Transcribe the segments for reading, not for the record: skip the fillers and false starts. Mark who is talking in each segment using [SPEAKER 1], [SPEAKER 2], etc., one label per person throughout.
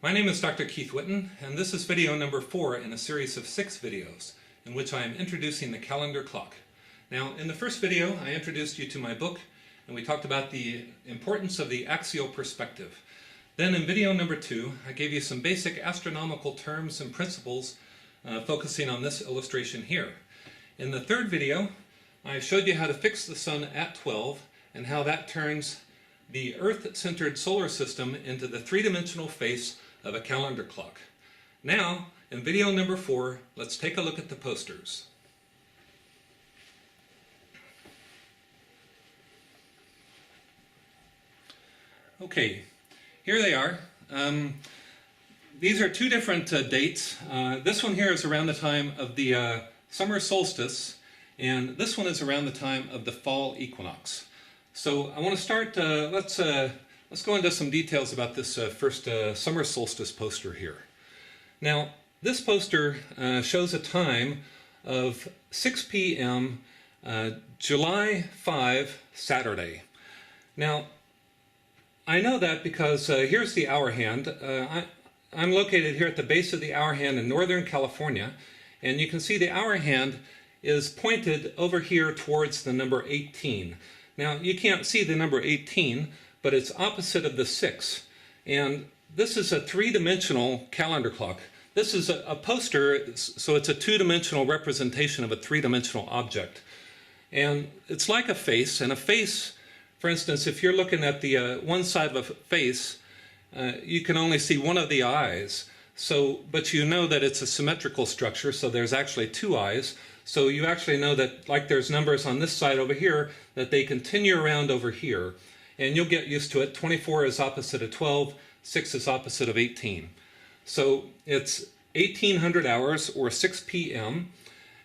[SPEAKER 1] My name is Dr. Keith Witten, and this is video number 4 in a series of 6 videos in which I am introducing the calendar clock. Now, in the first video, I introduced you to my book, and we talked about the importance of the axial perspective. Then in video number 2, I gave you some basic astronomical terms and principles focusing on this illustration here. In the third video, I showed you how to fix the sun at 12 and how that turns the Earth-centered solar system into the three-dimensional face of a calendar clock. Now, in video number 4, let's take a look at the posters. Okay, here they are. These are two different dates. This one here is around the time of the summer solstice, and this one is around the time of the fall equinox. So I want to start, let's go into some details about this first summer solstice poster here. Now, this poster shows a time of 6 p.m. July 5, Saturday. Now, I know that because here's the hour hand. I'm located here at the base of the hour hand in Northern California, and you can see the hour hand is pointed over here towards the number 18. Now, you can't see the number 18, but it's opposite of the 6. And this is a three-dimensional calendar clock. This is a poster, so it's a two-dimensional representation of a three-dimensional object. And it's like a face, and a face, for instance, if you're looking at the one side of a face, you can only see one of the eyes. But you know that it's a symmetrical structure, so there's actually two eyes. So you actually know that, like there's numbers on this side over here, that they continue around over here. And you'll get used to it. 24 is opposite of 12, 6 is opposite of 18. So it's 1800 hours, or 6 p.m.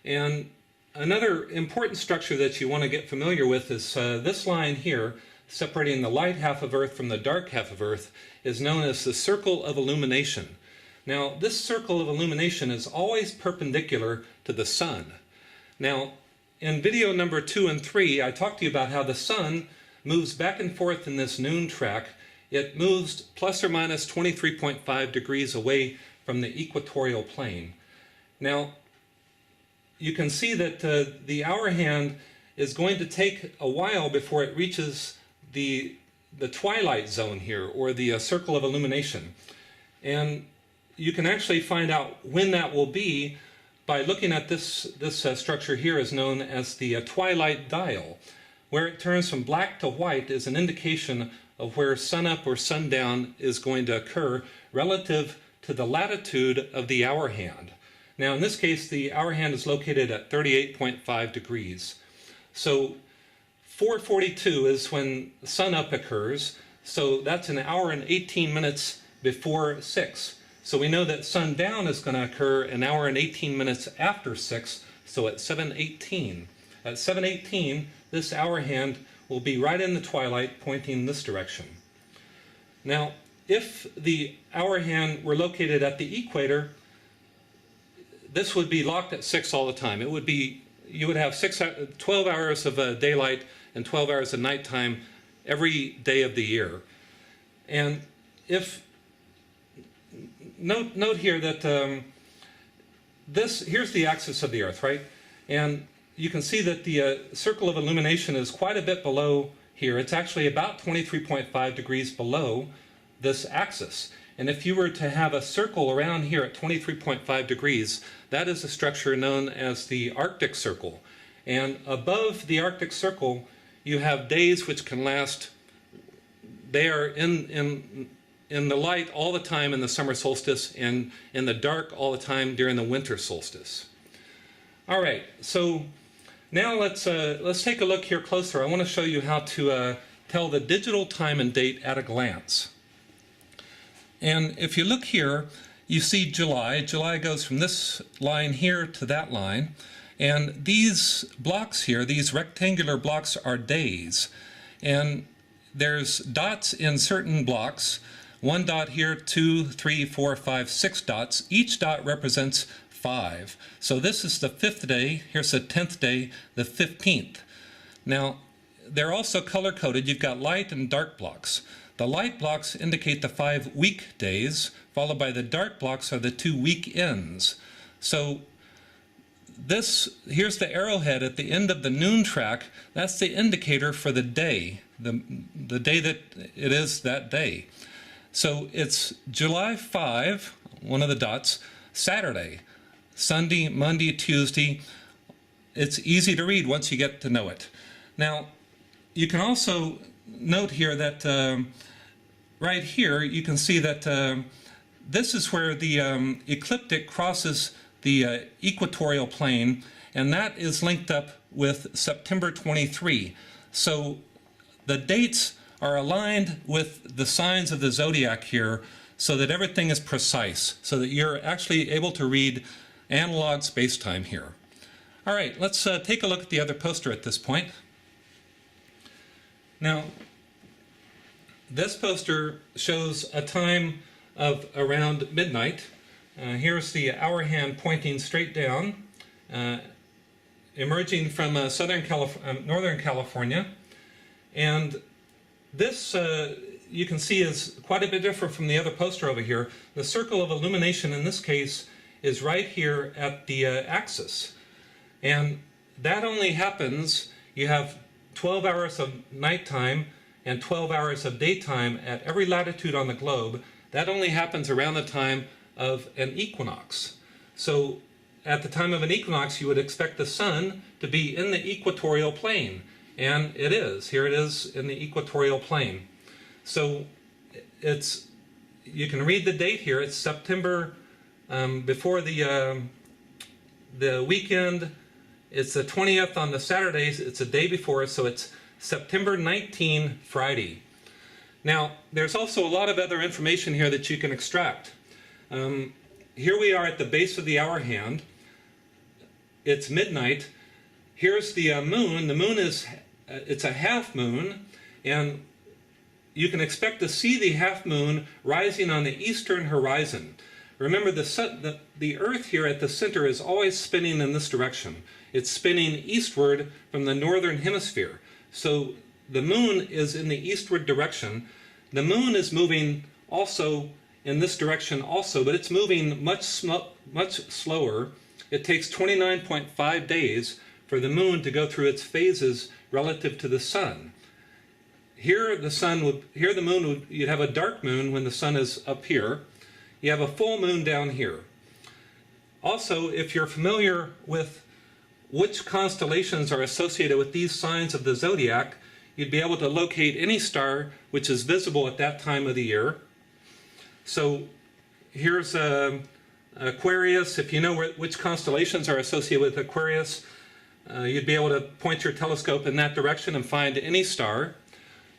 [SPEAKER 1] And another important structure that you want to get familiar with is this line here, separating the light half of Earth from the dark half of Earth, is known as the circle of illumination. Now, this circle of illumination is always perpendicular to the sun. Now, in video number 2 and 3, I talked to you about how the sun moves back and forth in this noon track. It moves plus or minus 23.5 degrees away from the equatorial plane. Now, you can see that the hour hand is going to take a while before it reaches the twilight zone here, or the circle of illumination. And you can actually find out when that will be by looking at this structure here, is known as the twilight dial. Where it turns from black to white is an indication of where sunup or sundown is going to occur relative to the latitude of the hour hand. Now, in this case, the hour hand is located at 38.5 degrees. So 4:42 is when sunup occurs, so that's an hour and 18 minutes before 6. So we know that sundown is going to occur an hour and 18 minutes after 6, so at 7:18. At 7:18, this hour hand will be right in the twilight, pointing this direction. Now, if the hour hand were located at the equator, this would be locked at 6 all the time. It would be, you would have 12 hours of daylight and 12 hours of nighttime every day of the year. And if Note here that here's the axis of the Earth, right? And you can see that the circle of illumination is quite a bit below here. It's actually about 23.5 degrees below this axis. And if you were to have a circle around here at 23.5 degrees, that is a structure known as the Arctic Circle. And above the Arctic Circle, you have days which can last, they are in the light all the time in the summer solstice, and in the dark all the time during the winter solstice. All right, so now let's take a look here closer. I want to show you how to tell the digital time and date at a glance. And if you look here, you see July. July goes from this line here to that line. And these blocks here, these rectangular blocks, are days. And there's dots in certain blocks. 1 dot here, 2, 3, 4, 5, 6 dots. Each dot represents 5. So this is the 5th day. Here's the 10th day, the 15th. Now, they're also color-coded. You've got light and dark blocks. The light blocks indicate the 5 weekdays, followed by the dark blocks are the 2 weekends. So here's the arrowhead at the end of the noon track. That's the indicator for the day, the day that it is that day. So it's July 5, one of the dots, Saturday, Sunday, Monday, Tuesday. It's easy to read once you get to know it. Now, you can also note here that right here you can see that this is where the ecliptic crosses the equatorial plane, and that is linked up with September 23. So the dates are aligned with the signs of the zodiac here so that everything is precise, so that you're actually able to read analog space-time here. All right, let's take a look at the other poster at this point. Now, this poster shows a time of around midnight. Here's the hour hand pointing straight down, emerging from Northern California. And this, you can see, is quite a bit different from the other poster over here. The circle of illumination in this case is right here at the axis. And that only happens, you have 12 hours of nighttime and 12 hours of daytime at every latitude on the globe. That only happens around the time of an equinox. So at the time of an equinox, you would expect the sun to be in the equatorial plane. And it is. Here it is in the equatorial plane. So you can read the date here. It's September, before the weekend. It's the 20th on the Saturdays. It's a day before, so it's September 19, Friday. Now, there's also a lot of other information here that you can extract. Here we are at the base of the hour hand. It's midnight. Here's the moon. The moon it's a half moon, and you can expect to see the half moon rising on the eastern horizon. Remember, the Earth here at the center is always spinning in this direction. It's spinning eastward from the northern hemisphere. So the moon is in the eastward direction. The moon is moving also in this direction also, but it's moving much slower. It takes 29.5 days for the moon to go through its phases relative to the sun. Here the moon you'd have a dark moon when the sun is up here. You have a full moon down here. Also, if you're familiar with which constellations are associated with these signs of the zodiac, you'd be able to locate any star which is visible at that time of the year. So here's Aquarius. If you know which constellations are associated with Aquarius, you'd be able to point your telescope in that direction and find any star.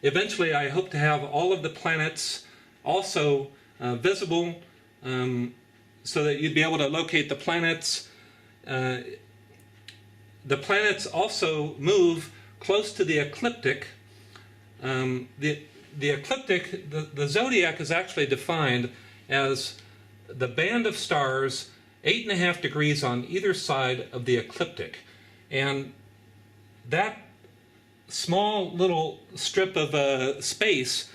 [SPEAKER 1] Eventually, I hope to have all of the planets also visible, so that you'd be able to locate the planets. The planets also move close to the ecliptic. The ecliptic, the zodiac is actually defined as the band of stars 8.5 degrees on either side of the ecliptic. And that small little strip of space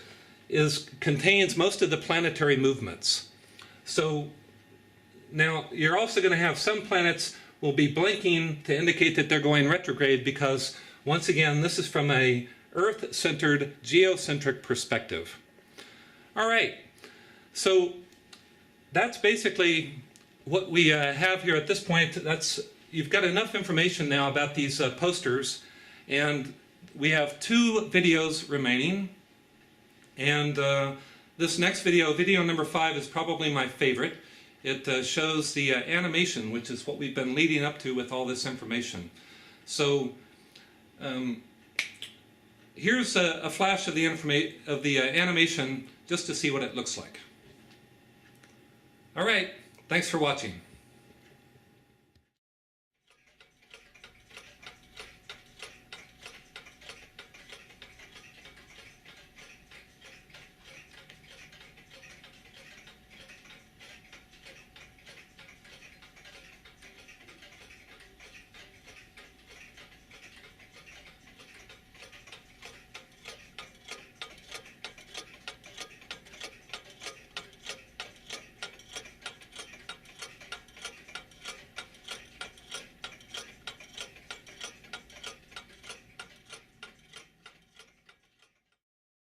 [SPEAKER 1] contains most of the planetary movements. So now you're also going to have some planets will be blinking to indicate that they're going retrograde, because once again this is from a Earth-centered, geocentric perspective. All right, so that's basically what we have here at this point. You've got enough information now about these posters, and we have 2 videos remaining. And this next video, video number 5, is probably my favorite. It shows the animation, which is what we've been leading up to with all this information. So here's a flash of the animation just to see what it looks like. All right, thanks for watching.